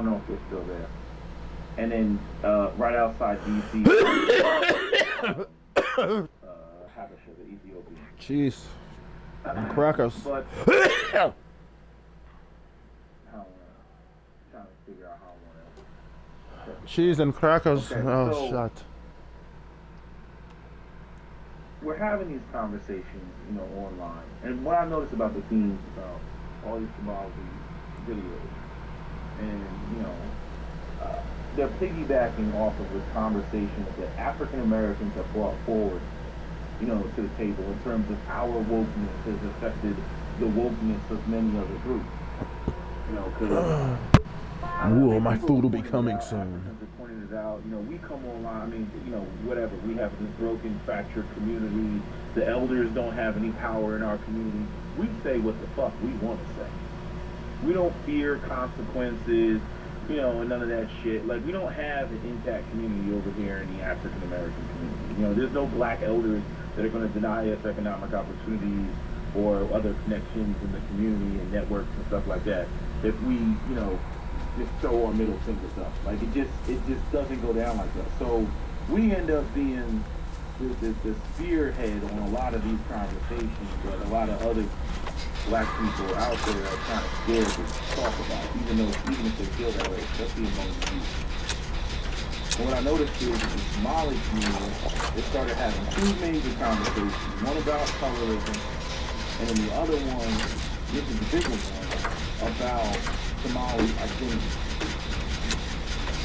don't know if they're still there. And then right outside DC, Habesha, the Ethiopian. Cheese and crackers. But trying to figure out how I want to. Cheese and crackers. Okay, Oh, so shit. we're having these conversations, online. And what I noticed about the themes about all these Somali videos, and they're piggybacking off of the conversations that African Americans have brought forward, to the table in terms of our wokeness has affected the wokeness of many other groups. Because Ooh, my food will be coming soon. Pointed it out. We come online. I mean, whatever. We have this broken, fractured community. The elders don't have any power in our community. We say what the fuck we want to say. We don't fear consequences, and none of that shit. Like, we don't have an intact community over here in the African American community. There's no black elders that are going to deny us economic opportunities or other connections in the community and networks and stuff like that. If we, just throw our middle fingers up. Like, it just doesn't go down like that. So we end up being the spearhead on a lot of these conversations that a lot of other black people out there are kind of scared to talk about, even if they feel that way, especially among the youth. And what I noticed is that the Somali community, they started having two major conversations, one about colorism, and then the other one, this is the bigger one, about Somali identity.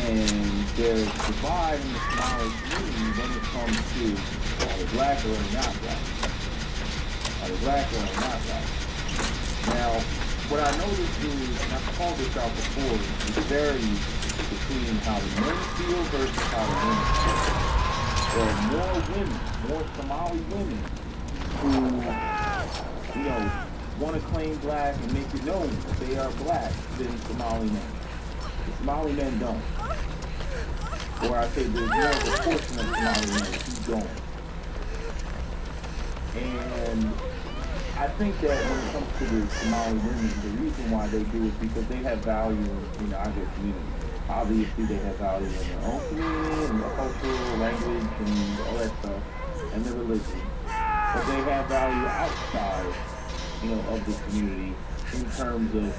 And there's a divide in the Somali community when it comes to are they black or are they not black? Are they black or are they not black? Now, what I noticed is, and I've called this out before, is the varies between how the men feel versus how the women feel. There are more Somali women who, want to claim black and make it known that they are black than Somali men. The Somali men don't. Or I say there's more of a portion of Somali men who don't. And I think that when it comes to the Somali women, the reason why they do it is because they have value in either community. Obviously, they have value in their own community, and their cultural, language, and all that stuff, and their religion. But they have value outside, of the community in terms of,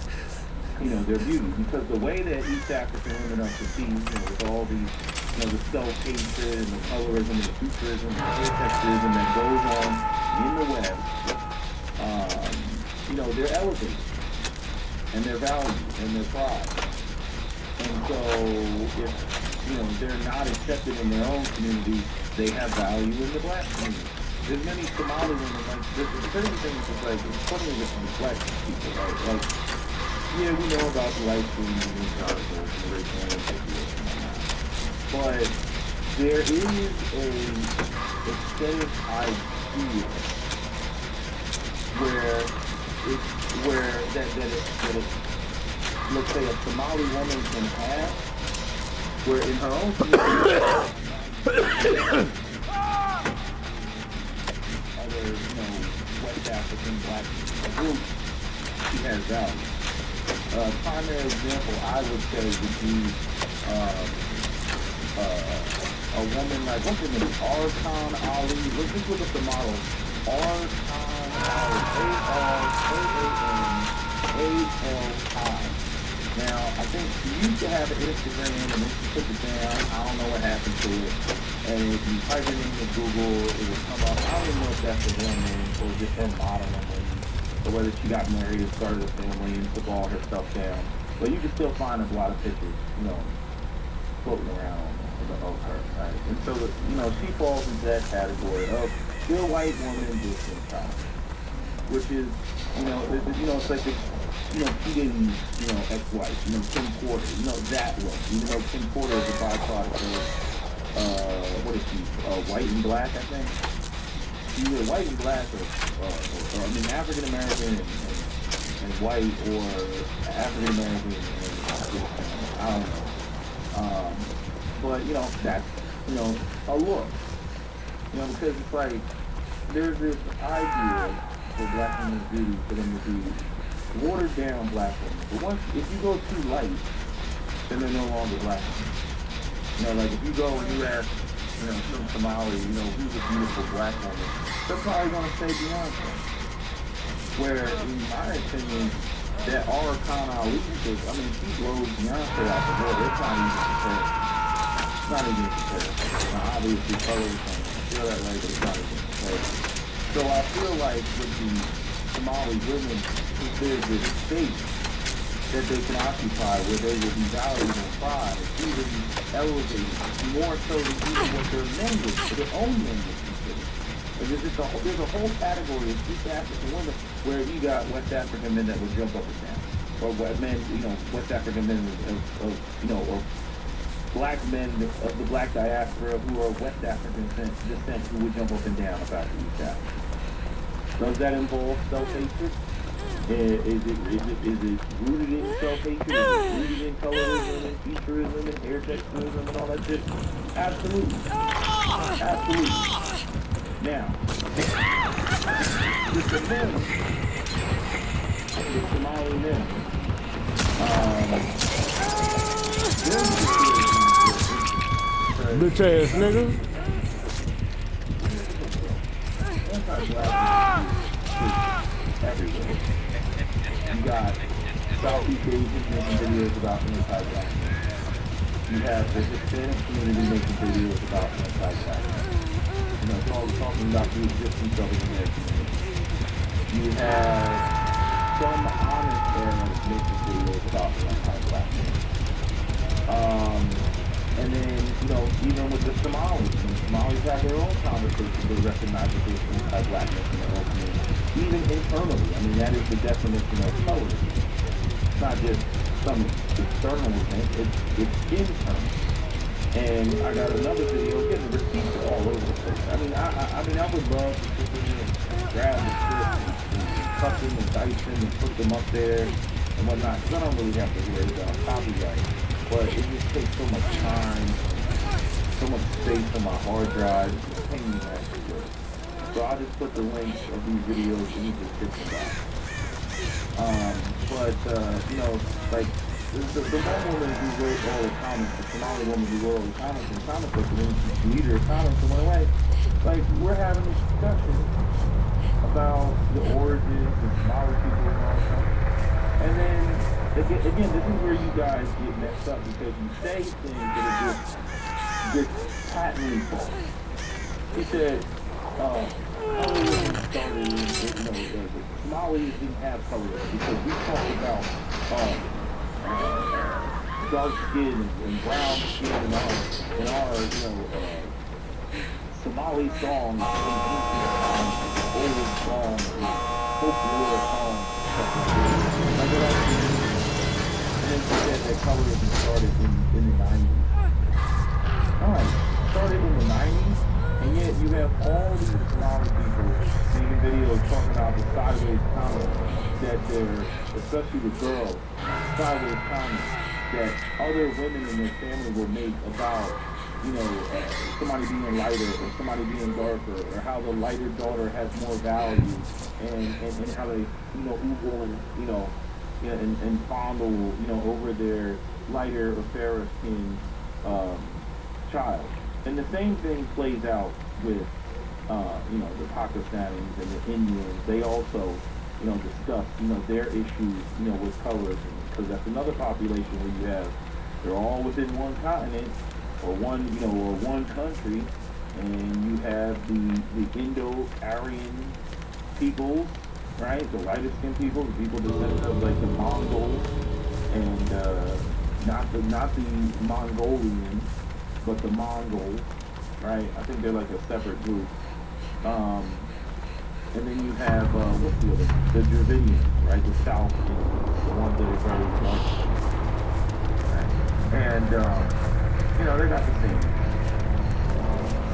their beauty. Because the way that East African women are perceived, with all these, the self-hatred and the colorism and the futurism and the asexism that goes on in the West, they're elevated, and their values, and their pride. And so, if, they're not accepted in their own community, they have value in the black community. There's many Somali women, like, there's certain things that's like, it's funny with the black people, right? Like, yeah, we know about the light skin and these articles and the racial integrity and whatnot. But there is a aesthetic idea that let's say a Somali woman can have, where in her own community, other, West African black groups, she has value. Primary example I would say would be a woman like, what's her name? Arkan Ali. Let's just look up the model. Arkan Ali. ARKANALI. Now, I think she used to have an Instagram and then she took it down. I don't know what happened to it. And if you type it into Google, it will come up. I don't even know if that's the real name or just her modeling name. Or whether she got married and started a family and took all her stuff down. But you can still find a lot of pictures, floating around of her, right? And so, she falls into that category of still white woman, distant child. Which is, it's like the, P. Diddy's, ex-wife, Kim Porter, that look. Even though Kim Porter is a byproduct of, what is she, white and black, I think? Either white and black or African American and white, or African American and I don't know. But that's a look. Because it's like there's this idea for black women's beauty for them to be watered down black women. But if you go too light, then they're no longer black. You know, like if you go and you ask, you know, some Somali, you know, who's a beautiful black woman, they're probably gonna say Beyonce. Where, in my opinion, that are kind of because I mean, she blows Beyonce out the water. It's not even compared. It's not even compared. Now, obviously, colors and feel that way, but it's not even compared. So I feel like with the Somali women, there's this space that they can occupy where they will be valued and prized, even elevated, more so than even what their men would, their own men would consider. And there's a whole category of East African women where you got West African men that would jump up and down, or men, you know, West African men of you know, or black men of the black diaspora who are West African descent who would jump up and down about East Africa. Does that involve self-hatred? Is it rooted in self-hatred? Is it rooted in colorism and featureism and hair texturism and all that shit? Absolutely. Absolutely. Now, the men, the Somali men, Bitch ass nigga. Everywhere. You got Southeast Asians making videos about anti-blackness. You have the Hispanic community making videos about anti-blackness. You know, it's all talking about the existence of the American community. You have some honest Arabs making videos about anti-blackness. And then, you know, even with the Somalis, and Somalis have their own conversations to recognize that there's anti-blackness in their own community. Even internally, I mean, that is the definition of colorism. It's not just some external event, it's internal. And I got another video, again, the receipts are all over the place. I mean, I would love to sit there and grab the script and cut them and dice them and put them up there and whatnot, because I don't really have to worry about copyright. But it just takes so much time, so much space on my hard drive, it's a pain in the ass to do. So I'll just put the links of these videos in the description box. You know, like, the one woman who wrote all the comments, the Somali woman who wrote all the comments in the comment section, and she deleted her comments and went away. Like, we're having this discussion about the origins of Somali people and all that. And then, again, this is where you guys get messed up, because you say things that are just patently false. He said, colorism started, you know, the Somalis didn't have colorism because we talked about dark skin and brown skin and our you know, Somali songs, old songs, folklore songs, stuff like that. And then she said that colorism started in the 90s. Alright, started in the 90s, and yet you have all these Somali people making videos talking about the sideways comments that they're, especially the girls, sideways comments that other women in their family will make about, you know, somebody being lighter or somebody being darker, or how the lighter daughter has more value, and how they, you know, you know, and fondle, you know, over their lighter or fairer skinned child. And the same thing plays out with, you know, the Pakistanis and the Indians. They also, you know, discuss, you know, their issues, you know, with colorism, because that's another population where you have, they're all within one continent, or one, you know, or one country, and you have the Indo-Aryan people, right? The lighter skinned people, the people that are like the Mongols, and not the Mongolians, but the Mongols, right? I think they're like a separate group. And then you have what's the other? The Dravidians, right? The South, the ones that are very dark, right? And you know, they got the same.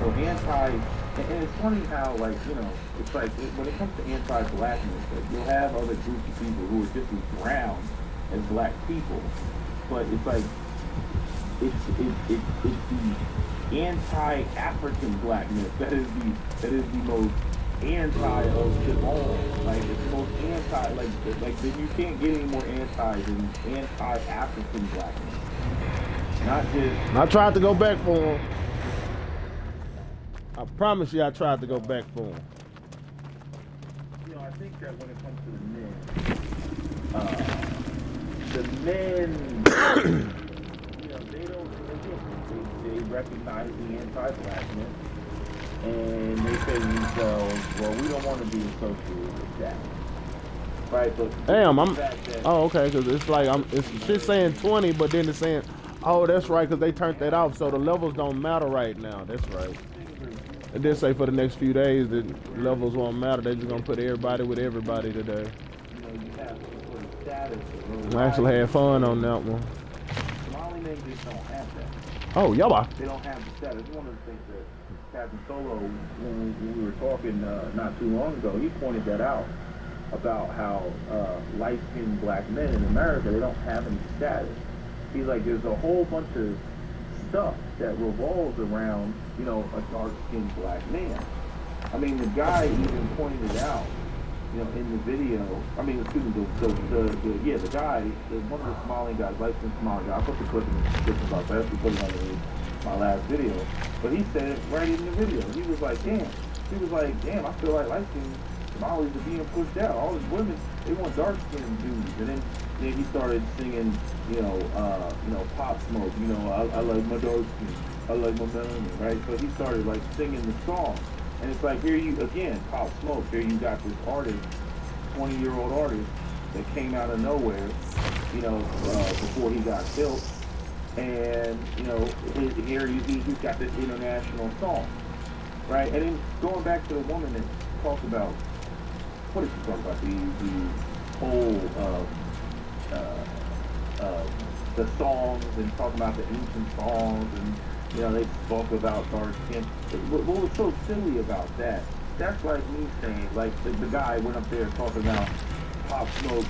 So and it's funny how, like, you know, it's like when it comes to anti-blackness, like, you'll have other groups of people who are just as brown as black people, but it's like it's the anti-African blackness that is the most anti of them all. Like, it's the most anti, like you can't get any more anti than anti-African blackness. Not just. I tried to go back for him. I promise you, I tried to go back for him. I think that when it comes to the men, they don't. They recognize the anti-blackness, and they say to themselves, "Well, we don't want to be associated with that." Right, but damn, oh, okay, because it's like it's shit saying 20, but then it's saying, oh, that's right, because they turned that off, so the levels don't matter right now. That's right. It did say for the next few days that levels won't matter. They're just gonna put everybody with everybody today. You have to put a status. I actually had fun on that one. Somali men just don't have that. Oh, yeah. They don't have the status. One of the things that Captain Solo, when we were talking not too long ago, he pointed that out. About how light-skinned black men in America, they don't have any status. He's like, there's a whole bunch of stuff that revolves around, a dark-skinned black man. I mean, the guy even pointed it out, in the video. I mean, excuse me, the guy, one of the Somali guys, light-skinned Somali guy. I put the clip in the description box. I actually put it on my last video. But he said it right in the video. He was like, damn. I feel like light-skinned Somalis are being pushed out. All these women, they want dark-skinned dudes. And then he started singing, Pop Smoke. I like my dark skin. I like my melanin, right? So he started like singing the song. And it's like, here you, again, Pop Smoke. Here you got this artist, 20-year-old artist that came out of nowhere, before he got killed. And, here he's got this international song, right? And then going back to the woman that talked about, what did she talk about? The whole the songs, and talking about the ancient songs, and they spoke about dark skin. What was so silly about that? That's like me saying, like the guy went up there talking about Pop Smoke,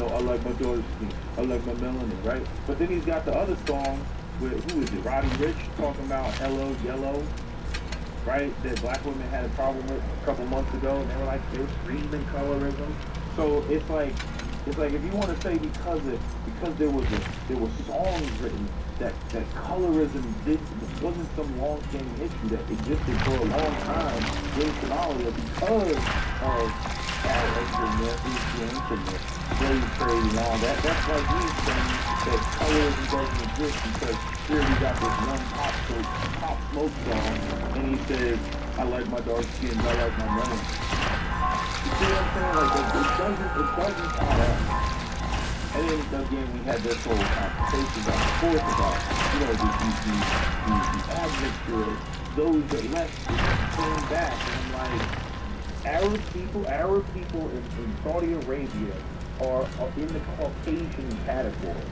I like my dark skin, I like my melanin, right? But then he's got the other song with, who is it, Roddy Ricch, talking about Hello Yellow, right, that black women had a problem with a couple months ago, and they were like, they were screaming colorism. So it's like if you want to say because there were songs written that colorism wasn't some long-standing issue that existed for a long time in Somalia because of ancient slave trade and all that. That's like me saying that colorism doesn't exist because here we got this one Pop Smoke song, and he says, I like my dark skins, I like my melanin. You see what I'm saying? Like, it doesn't add up. And then again, we had this whole conversation back and forth about, the admixture, those that left came back, and I'm like, Arab people in Saudi Arabia are in the Caucasian category.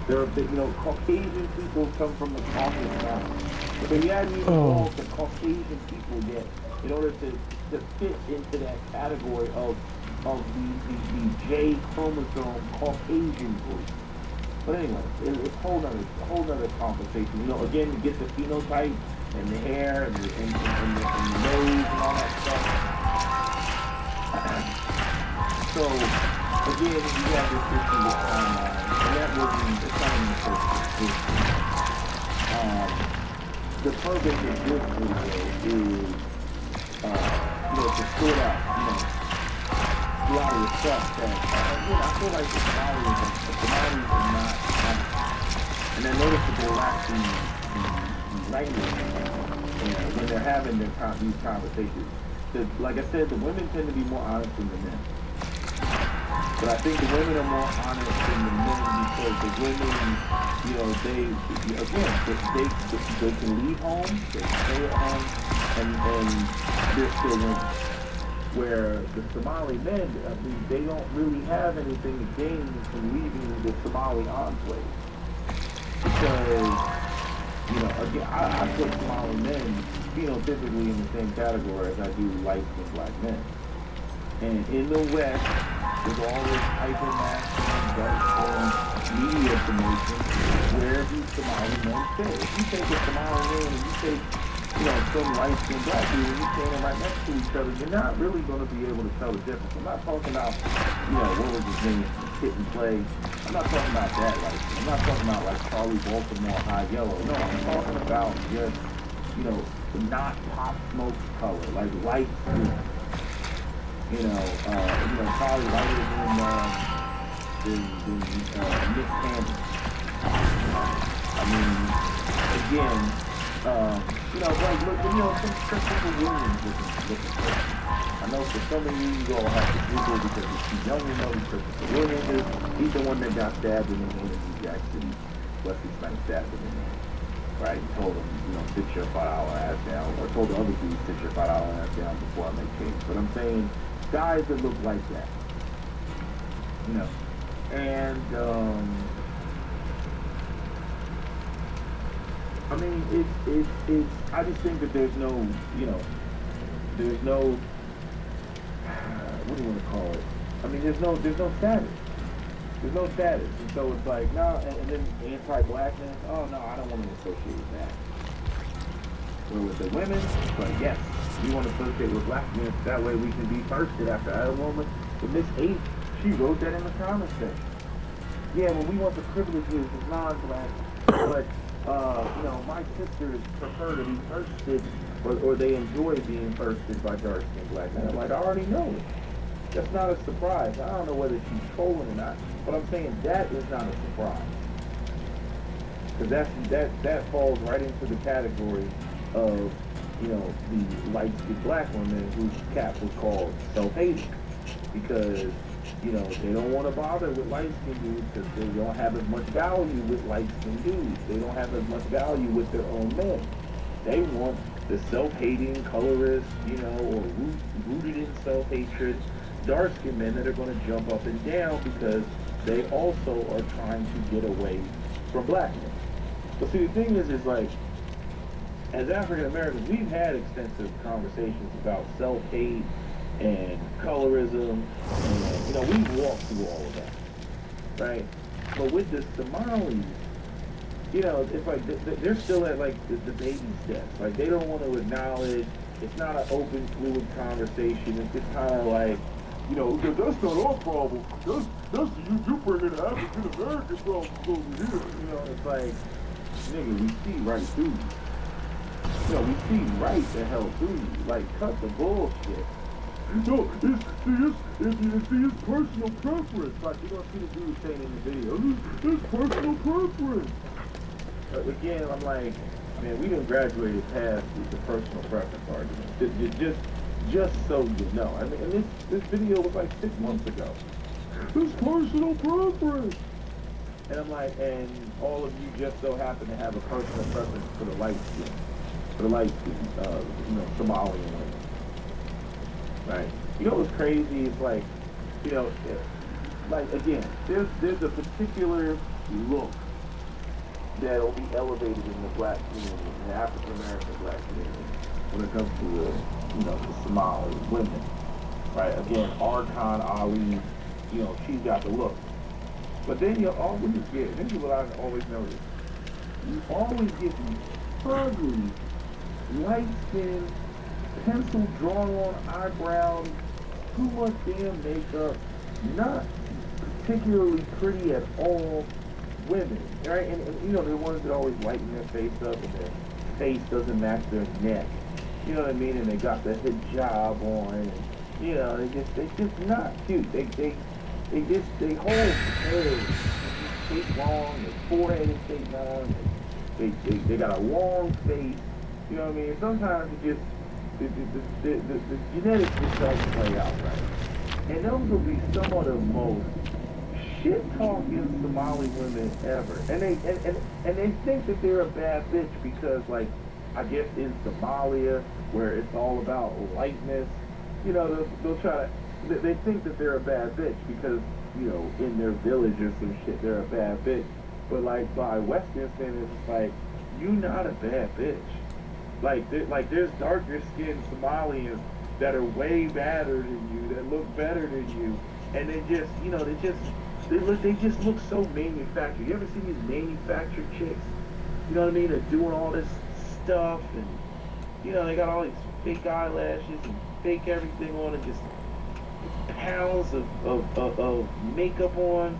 Caucasian people come from the Caucasus Mountains. But you haven't even called the Caucasian people yet in order to fit into that category of the J chromosome Caucasian group. But anyway, it's a whole nother conversation. Again, to get the phenotype and the hair and the nose and all that stuff. So again, you have this issue with timeline, and that wasn't the time the purpose of this video is to sort out a lot of the stuff that I feel like the Somalis are not honest. And they're noticeable actually in language when they're having these conversations. Like I said, the women tend to be more honest than the men. But I think the women are more honest than the men because the women, they can leave home, they can stay at home, and they're still women. Where the Somali men, they don't really have anything to gain from leaving the Somali enclave. Because, again, I put Somali men, phenotypically in the same category as I do light-skinned black men. And in the West, there's all this hyper-masculine, dark-skinned media promotion where these Somali men fit. If you take a Somali man and you take some light-skinned black people, you're standing right next to each other, you're not really going to be able to tell the difference. I'm not talking about, what was his name, Hit and Play. I'm not talking about that light. I'm not talking about like Charlie Baltimore High Yellow. No, I'm talking about just, not Pop Smoke's color, like light skin. Probably lighter than Nick Cannon. I mean, again, like look, some Christopher Williams looking crazy. I know for some of you all have to Google because you're too young to know who Christopher Williams is. He's the one that got stabbed in the name of New Jack City. Wesley Snipes stabbed him in the name. Right? He told him, sit your $5 ass down. Or told the other dude, sit your $5 ass down before I make change. But I'm saying, guys that look like that. And, I mean, it's, I just think that there's no, there's no, what do you want to call it? I mean, there's no status. There's no status. And so it's like, no, and then anti-blackness, oh no, I don't want to associate with that. Or with the women, but yes, we want to associate with blackness, that way we can be firsted after our woman. But Miss H, she wrote that in the comments section. Yeah, well, we want the privileges of non-black, but my sisters prefer to be firsted, or they enjoy being firsted by dark-skinned black men. I'm like, I already know it. That's not a surprise. I don't know whether she's trolling or not, but I'm saying that is not a surprise. Because that falls right into the category of, the light-skinned black women whose cap was called self-hating. Because they don't want to bother with light-skinned dudes because they don't have as much value with light-skinned dudes. They don't have as much value with their own men. They want the self-hating, colorist, or rooted in self-hatred, dark-skinned men that are going to jump up and down because they also are trying to get away from blackness. But see, the thing is like, as African Americans, we've had extensive conversations about self-hate and colorism, and we've walked through all of that, right? But with the Somalis, it's like they're still at like the baby steps. Like they don't want to acknowledge. It's not an open, fluid conversation. It's just kind of like, that's not our problem. That's you bringing African American problems over here. It's like, nigga, we see right through you. We see right the hell through you. Like, cut the bullshit. No, it's personal preference. Like, you're going to see the dude saying in the video, it's personal preference. But again, I'm like, man, we done graduated past the personal preference argument. Just so you know. I mean, and this video was like 6 months ago. It's personal preference. And I'm like, and all of you just so happen to have a personal preference for the light skin. For the light skin, Somalian women. Right? What's crazy is like, like again, there's a particular look that'll be elevated in the black community, in the African American black community, when it comes to the Somali women. Right? Again, Arkan Ali, she's got the look. But then you always get, this is what I always notice, you always get these ugly, light-skinned, pencil drawn on eyebrows, too much damn makeup, not particularly pretty at all women, right? And they're ones that always lighten their face up and their face doesn't match their neck. You know what I mean? And they got the hijab on, and they just not cute. They hold hair, shaped long, their forehead is shaped long, they got a long face. You know what I mean? Sometimes it just the genetics just doesn't play out right. And those will be some of the most shit-talking Somali women ever. And they think that they're a bad bitch because, like, I guess in Somalia, where it's all about lightness, they'll try to, they think that they're a bad bitch because, in their village or some shit, they're a bad bitch. But, like, by Western standards, it's like, you not a bad bitch. Like there's darker skinned Somalians that are way badder than you, that look better than you, and they just look so manufactured. You ever seen these manufactured chicks? You know what I mean? They're doing all this stuff and You know, they got all these fake eyelashes and fake everything on, and just pounds of makeup on.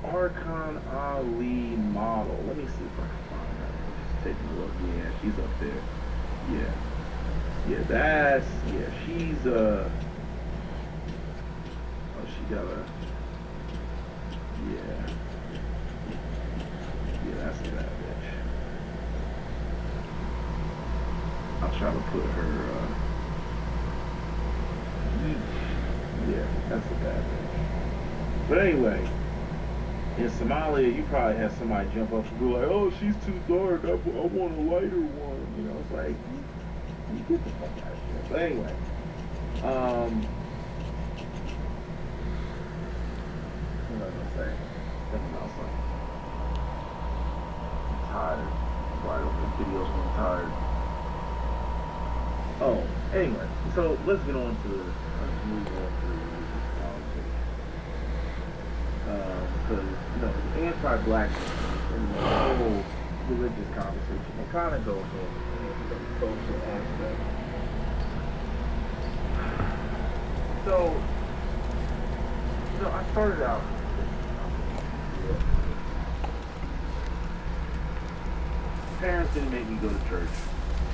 Archon Ali model. Let me see if I can find her. Just take a look. Yeah, she's up there. Yeah. Yeah, that's, yeah, she's, oh, she got a, yeah. Yeah, that's a bad bitch. I'll try to put her, yeah, that's a bad bitch. But anyway, in Somalia, you probably have somebody jump up and be like, oh, she's too dark, I want a lighter one. You know, it's like, you get the fuck out of here. But anyway, what was I gonna say? Something else. I'm tired. Why don't the videos when I'm tired? Oh, anyway, so let's get on to let's move on to this conversation. Because you know, the anti-blackness and the whole religious conversation, it kind of goes on the social aspect. So, you know, I started out. Parents didn't make me go to church.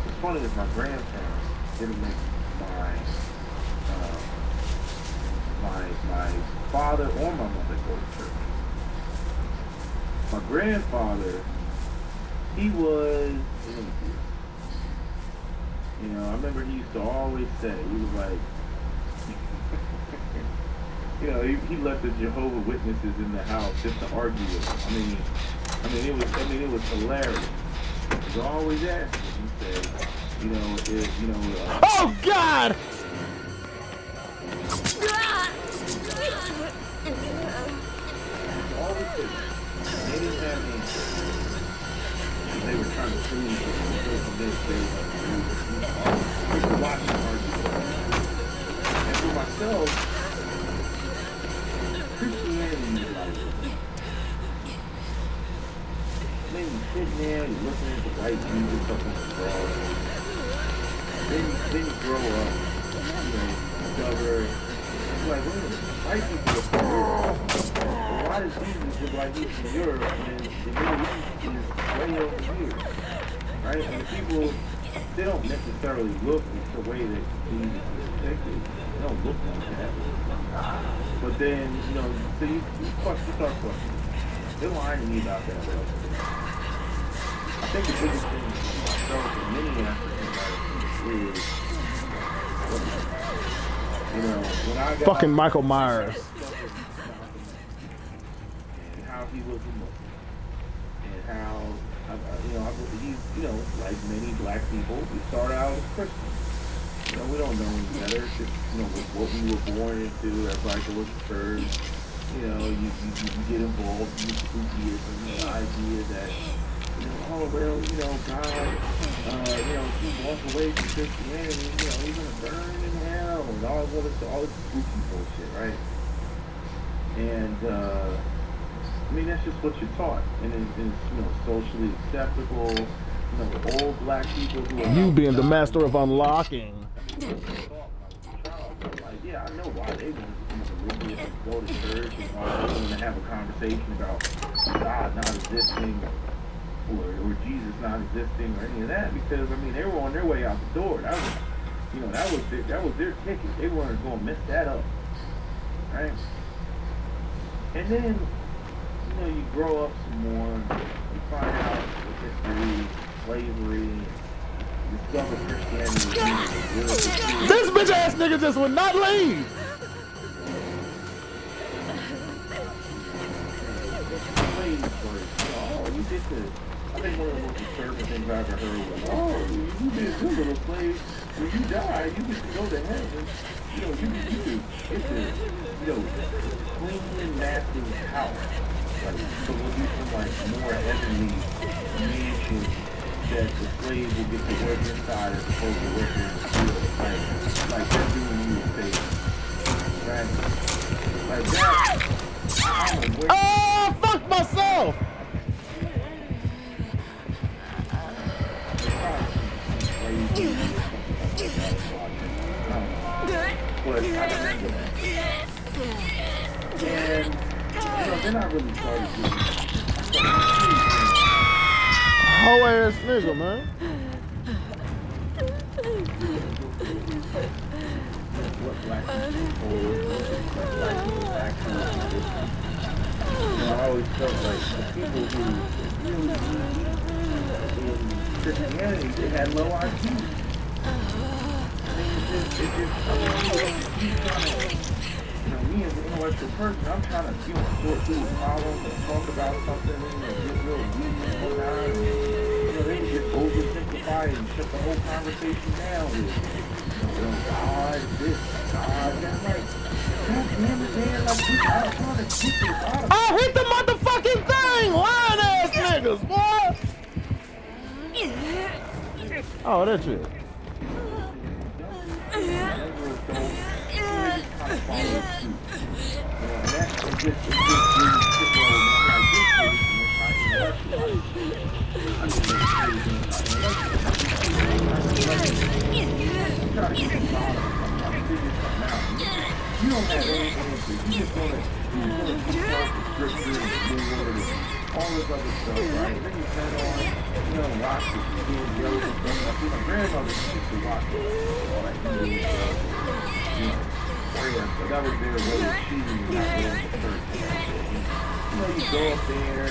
It's funny is my grandparents didn't make my father or my mother go to church. My grandfather, he was an atheist. You know, I remember he used to always say, he was like, you know, he let the Jehovah's Witnesses in the house just to argue with them. It was hilarious. He was always asking. He said, you know, if, you know, oh God! always did. They didn't have answers. They were trying to prove they were watching arguments. And for myself, Christianity is like, man, you sitting there, you're looking at the white Jesus up on the cross. Then you grow up, you know, discover, it's like, wait a minute, white people are from Europe. Well, why does Jesus look like he's from Europe and the Middle East is way over here? Right? And the people, they don't necessarily look the way that Jesus is depicted. They don't look like that. But then, you know, so you start questioning. They're lying to me about that. I think the biggest thing for many Africans is, you know, when I got Fucking Michael Myers. And how he was a Muslim, and how he's, you know, like many black people, we start out as Christians. You know, we don't know any better. It's just, you know, what we were born into. Everybody goes to church. You know, you get involved in the spookyism, the idea that, you know, oh, well, you know, God, you know, if you walk away from Christianity, you know, he's going to burn in hell, and all this spooky bullshit, right? And, I mean, that's just what you're taught, and it's, you know, socially acceptable. You know, old black people who are... You being the master of unlocking. Like, yeah, I know why they want to be religious, go to church, and why they want to have a conversation about God not existing, or Jesus not existing, or any of that, because I mean they were on their way out the door. That was, you know, that was their ticket. They weren't going to mess that up, right? And then, you know, you grow up some more, you find out the history, slavery, discover Christianity. This bitch ass nigga just would not leave. Oh, you did this. I think one of the most disturbing things I ever heard was, oh, you did this little slave. When you die, you get to go to heaven. You know, you get to, you know, clean and nasty house. Like, so we'll do some, like, more heavenly mansion that the slave will get to work inside as opposed to working in the field. Like they're doing you a favor. Right? Like that. I'm aware. Oh, fuck myself. Like, I don't know. But I remember that. And, then I really started getting, Hoe ass nigga, man. what black people told, what black people actually existed. I always felt like the people who really in Christianity, they had low IQ. Me as an intellectual person, I'm trying to sort through a problem and talk about something and get real deep and whatnot. They just oversimplify and shut the whole conversation down with, God, this, God, that. Like, God damn it, man, like, I'm trying to get this out of I hit the motherfucking thing! Lying ass niggas, boy! Oh, that's it. You don't have any answers. You just want to scripture and all this other stuff, right? Then you turn on, watch it, videos and stuff. My grandmother used to watch it, all that video stuff. But that was their way of cheating, not going to church. You go up there,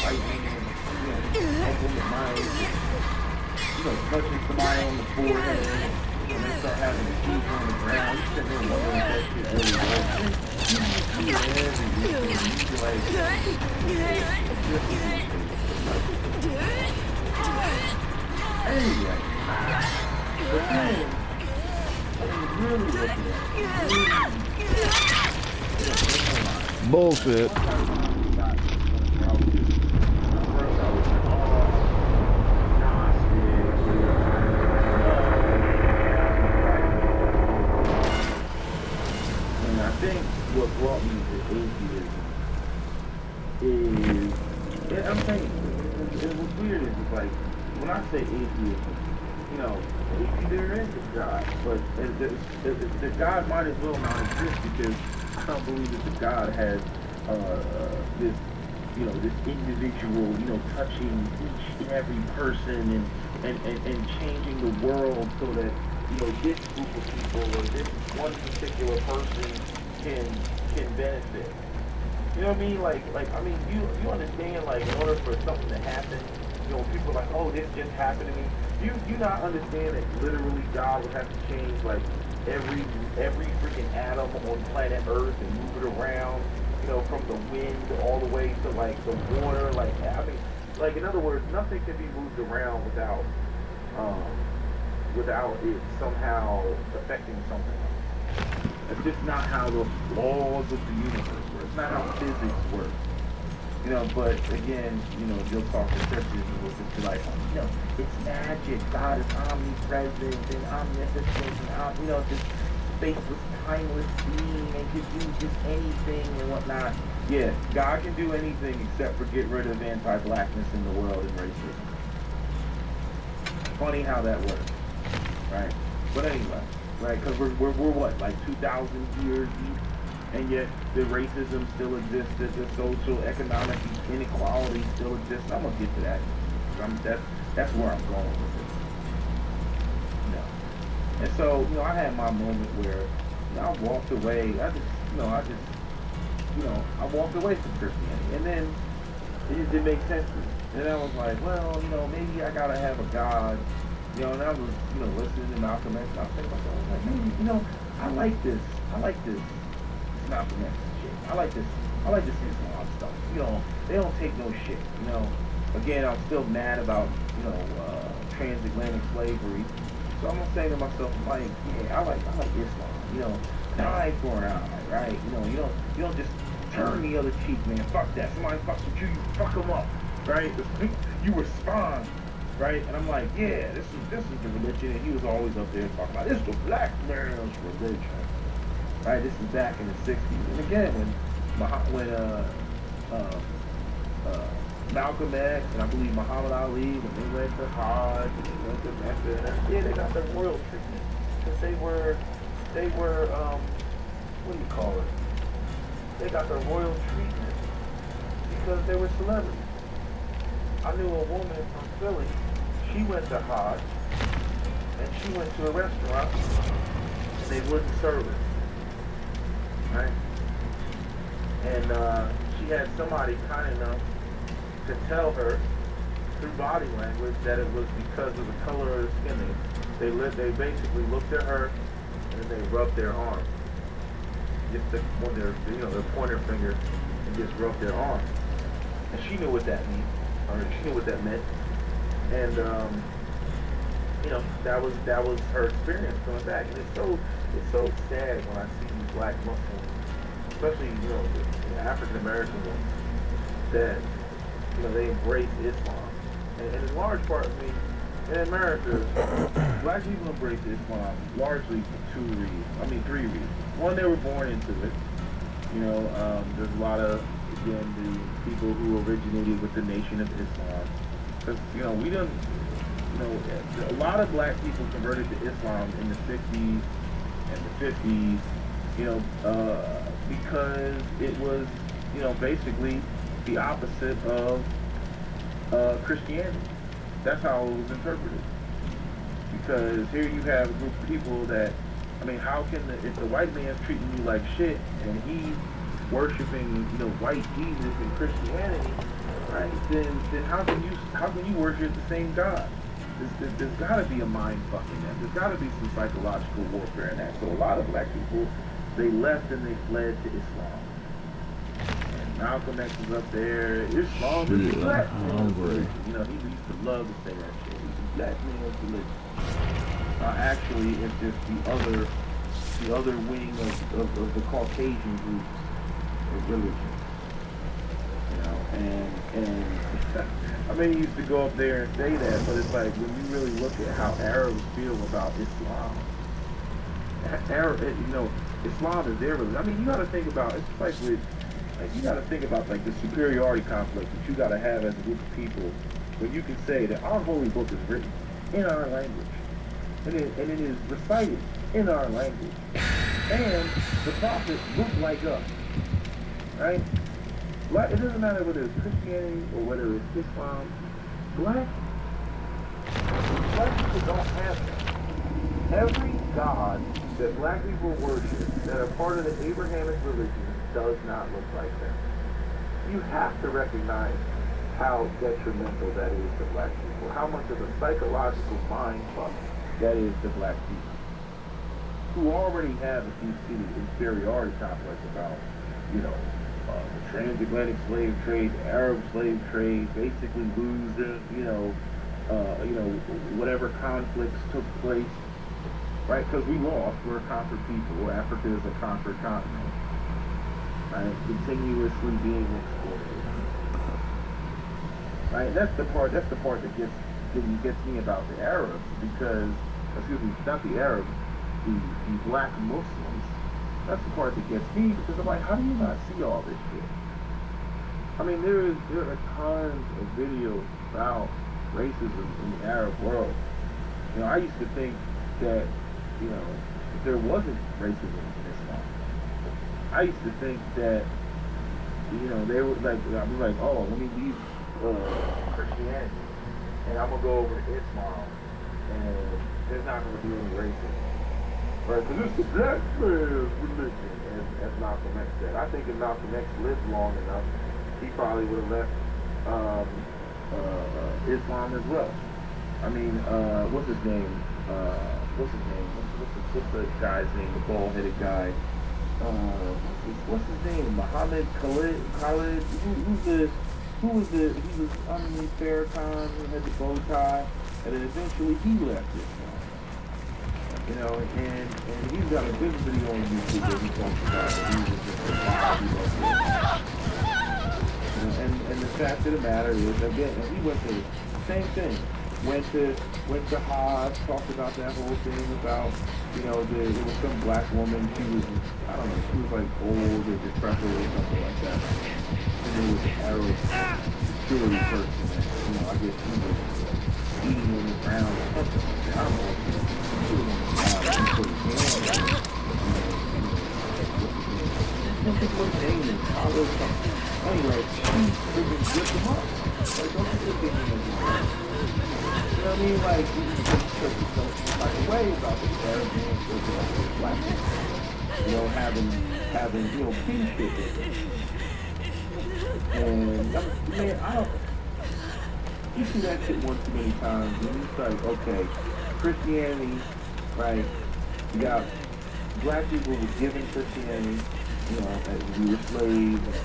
fight me, open the mic, touching somebody on the forehead. They start having the keys on the ground. You sit there and wonder if that shit really works. Anyway, the thing, really looking at Bullshit. What brought me to atheism is, I'm saying, what's weird is it's like, when I say atheism, there is a God, but the God might as well not exist because I don't believe that the God has this, this individual, touching each and every person and changing the world so that, this group of people or this one particular person can benefit. You know what I mean? You understand, like, in order for something to happen, people are like, oh, this just happened to me. You not understand that literally God would have to change, like, every freaking atom on planet Earth and move it around, from the wind all the way to, like, the water. Like, in other words, nothing can be moved around without it somehow affecting something. That's just not how the laws of the universe work. It's not how physics works. But again, you'll talk to Christians and we'll just be like, it's magic. God is omnipresent and omnipotent and, this spaceless, timeless being and can do just anything and whatnot. Yeah, God can do anything except for get rid of anti-blackness in the world and racism. Funny how that works, right? But anyway. Right, because we're what, like 2,000 years deep, and yet the racism still exists, the social, economic inequality still exists. I'm gonna get to that. That's where I'm going with it. And so, I had my moment where I walked away. I walked away from Christianity, and then it just didn't make sense to me. And I was like, well, maybe I gotta have a God. And I was, listening to Malcolm X, and I was thinking to myself, like, maybe, I like this Malcolm X shit. I like this Islam stuff. They don't take no shit, Again, I'm still mad about, transatlantic slavery. So I'm gonna say to myself, like, yeah, I like Islam, an eye for an eye, right? You don't just turn the other cheek, man. Fuck that. Somebody fucks with you, you fuck them up, right? You respond. Right? And I'm like, yeah, this is the religion. And he was always up there talking about, this is the black man's religion. Right? This is back in the 60s. And again, when Malcolm X and I believe Muhammad Ali, when they went to Hajj and they went to Mecca, yeah, they got their royal treatment because they were what do you call it? They got their royal treatment because they were celebrities. I knew a woman from Philly. She went to Hajj and she went to a restaurant and they wouldn't serve her, right? And she had somebody kind enough to tell her through body language that it was because of the color of the skin. They basically looked at her and they rubbed their arm, just their pointer finger, and just rubbed their arm. And she knew what that meant, or she knew what that meant. And that was her experience coming back. And it's so sad when I see these black Muslims, especially the African American ones, that they embrace Islam. And in large part, in America, black people embrace Islam largely for three reasons. One, they were born into it. There's a lot of, again, the people who originated with the Nation of Islam. Because, a lot of black people converted to Islam in the 60s and the 50s, because it was, basically the opposite of Christianity. That's how it was interpreted. Because here you have a group of people that, how can if the white man's treating you like shit and he's worshiping, white Jesus and Christianity, right? Then how can you worship the same God? There's got to be a mind fucking that. There's got to be some psychological warfare in that. So a lot of black people, they left and they fled to Islam. Malcolm X was up there. Islam is black man's religion. He used to love to say that shit. It's black man's religion. Actually, it's just the other wing of the Caucasian groups of religion. And he used to go up there and say that, but it's like when you really look at how Arabs feel about Islam, Islam is their religion. You got to think about it's like with. You got to think about the superiority complex that you got to have as a group of people, when you can say that our holy book is written in our language, and it is recited in our language, and the prophets look like us, right? It doesn't matter whether it's Christianity or whether it's Islam. Black people don't have that. Every god that black people worship that are part of the Abrahamic religion does not look like them. You have to recognize how detrimental that is to black people, how much of a psychological mind fuck that is to black people, who already have a deep-seated inferiority complex about, the transatlantic slave trade, the Arab slave trade, basically losing, whatever conflicts took place, right? Because we lost, we're a conquered people, Africa is a conquered continent. Right, continuously being exploited. Right, that's the part that gets me about the Arabs, because, not the Arabs, the black Muslims. That's the part that gets me, because I'm like, how do you not see all this shit? There are tons of videos about racism in the Arab world. I used to think that, there wasn't racism in Islam. I used to think that, they were like, I was like, oh, let me leave Christianity, and I'm going to go over to Islam, and there's not going to be any racism. Right? Because it's the black man's religion, as Malcolm X said. I think if Malcolm X lived long enough, he probably would have left Islam as well. What's his name? What's the guy's name? The bald-headed guy. What's his name? Muhammad Khalid? Who was the, he was underneath Farrakhan, who had the bow tie, and then eventually he left Islam. And he's got a big video on YouTube that he talks about that he was just a Wahhabi. And the fact of the matter is, again, and he went to the same thing. Went to Hajj, talked about that whole thing about, there was some black woman, she was like old or decrepit or something like that. And there was an Arab spiritual person that, you know, I guess he was eating on the ground or something like that. I don't know. He was on the ground and he put his hand on it. Some people were saying that collar or something. Anyway, he freaking ripped him up. Like, don't you think they can do that? You know what I mean? Like, you just took yourself like away about the Arab man looking like a black man. You know, having, you know, peace with it. And, man, I don't, you see that shit one too many times, and it's like, okay, Christianity, right, you got black people were given Christianity, you know, as we were slaves, and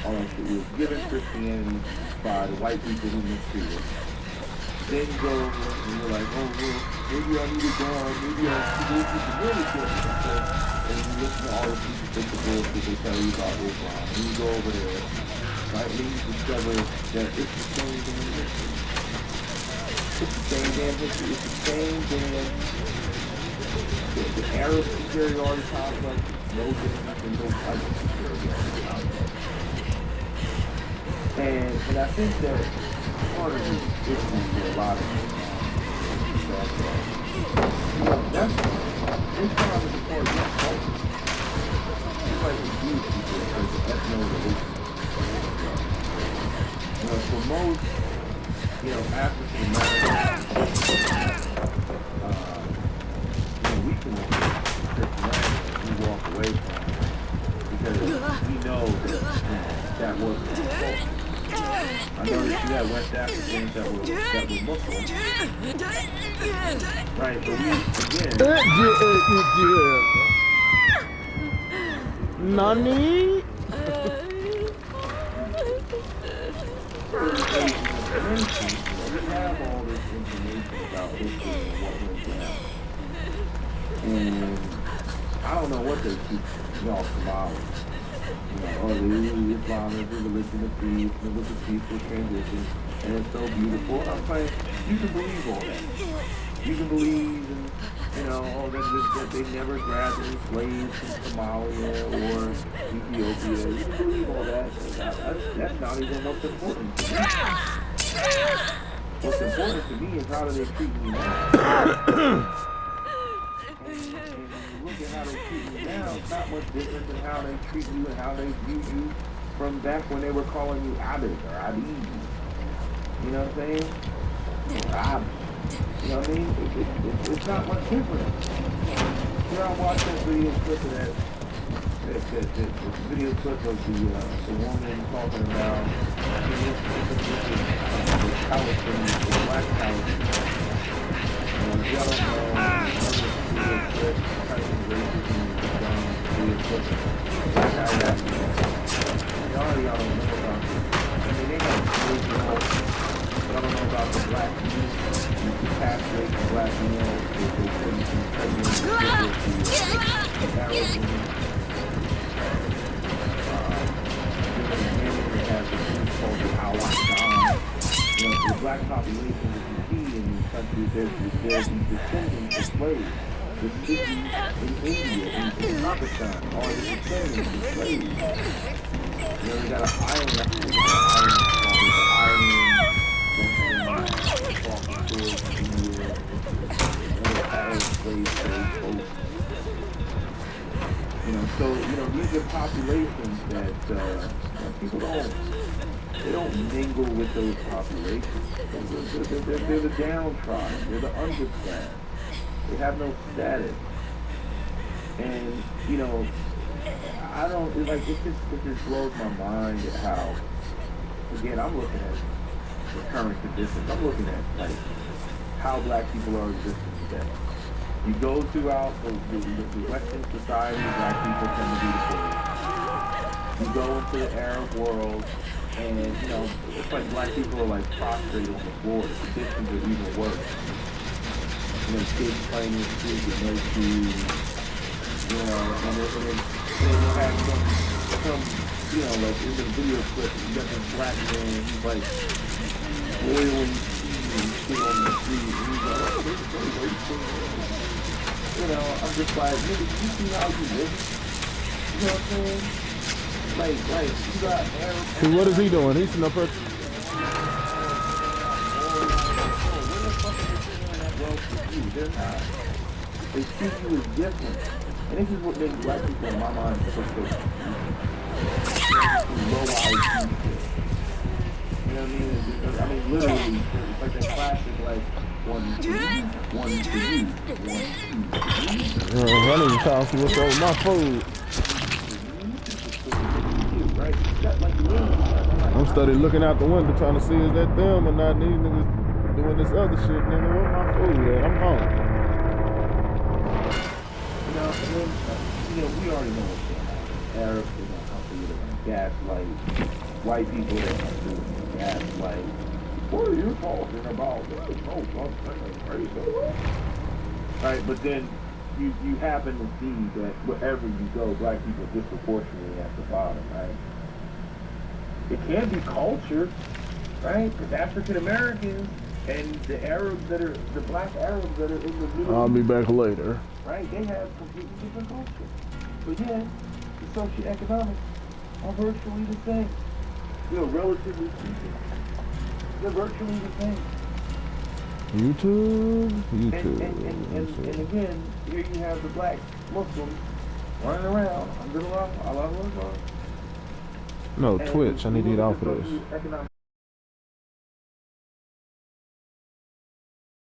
all that shit. We were given Christianity by the white people who mistreated us. Then you go over and you're like, oh, well, maybe I need to go on, maybe I should go to the military. And you listen to all the people think the bullshit they tell you about Islam. And you go over there, right, and you discover that it's the same damn history. It's the same damn history. It's the same damn, the Arab superiority complex, no different than no other superiority complex. And I think that part of the issue for a lot of people that, you know, that's Islam is a part of that culture. It's like the Jewish people, like the ethno-religion. You know, for most, you know, African Americans, you know, we can look at Christianity, we walk away from it because we know that, you know, that wasn't our culture. I noticed you had West Africans that were Muslims. Right, but we, again... Nani? We have all this information about history and what went down. And I don't know what they teach y'all Somalis. You know, or Islam is the religion of peace, and it was a peaceful transition, and it's so beautiful. I'm saying, you can believe all that. You can believe, in, you know, that they never grabbed any slaves from Somalia or Ethiopia. You can believe all that. That's not even what's important to me. What's important to me is how do they treat me now. Look at how they treat you now. It's not much different than how they treat you and how they view you from back when they were calling you Abid or Abid. You know what I'm saying? Or Abid. You know what I mean? It's not much different. Here I watched that video clip of that video clip of the woman talking about the Palestinians, the black Palestinians. Y'all don't know. Y'all don't know about this. I mean, they got slaves at home. Y'all don't know about the black youth, the castrate the black males, they put them in pregnant, the Arab women. They have this thing called the Al-Aqdan. You know, the black population that you see in these countries, there's these descendants of slaves. The cities in India and in Pakistan are the descendants of slaves. You know, they got an island, I think it's an island called the Ireland, you know, so, you know, these are populations that people don't mingle with those populations. They're the downtrodden, they're the underclass. They have no status. And, you know, I don't, it's like, it just blows my mind at how, again, I'm looking at the current conditions. I'm looking at, like, how black people are existing today. You go throughout the Western society, black people tend to be the poorest. You go into the Arab world, and, you know, it's like black people are, like, prostrate on the floor. The conditions are even worse. You know, kids playing in the street with no shoes, you know, and then you'll have some, you know, like in the video clip, you got this black man, he's like boiling cheese and shit on the street, and he's like, oh, this is so racist. You know, I'm just like, nigga, you see how you live? You know what I'm saying? Like, you got Arab. What is he doing? He's in the person. you. They're not. They treat you as different. And this is what makes black people in my mind so low IQ. You know what I mean? Because, I mean, literally, it's like that classic, like, one to you, one to you, one to you. I need to call see what's up with my food. Right? That's like literally. I'm studying looking out the window trying to see is that them or not. These niggas doing this other shit, nigga. Where my food at? I'm hungry. You know, and then, we already know what's going on. Arabs, they're going to come through, they're going to gaslight. White people, they're going to do gaslight. What are you talking about? Right, but then you happen to see that wherever you go, black people are disproportionately at the bottom, right? It can be culture, right? Because African Americans and the Arabs the black Arabs that are in the middle. I'll be back later. Right, they have completely different culture. But yeah, the socioeconomics are virtually the same. Relatively speaking. They're virtually the same. YouTube. And again, here you have the black Muslims running around. No, Twitch. I need to get off of this.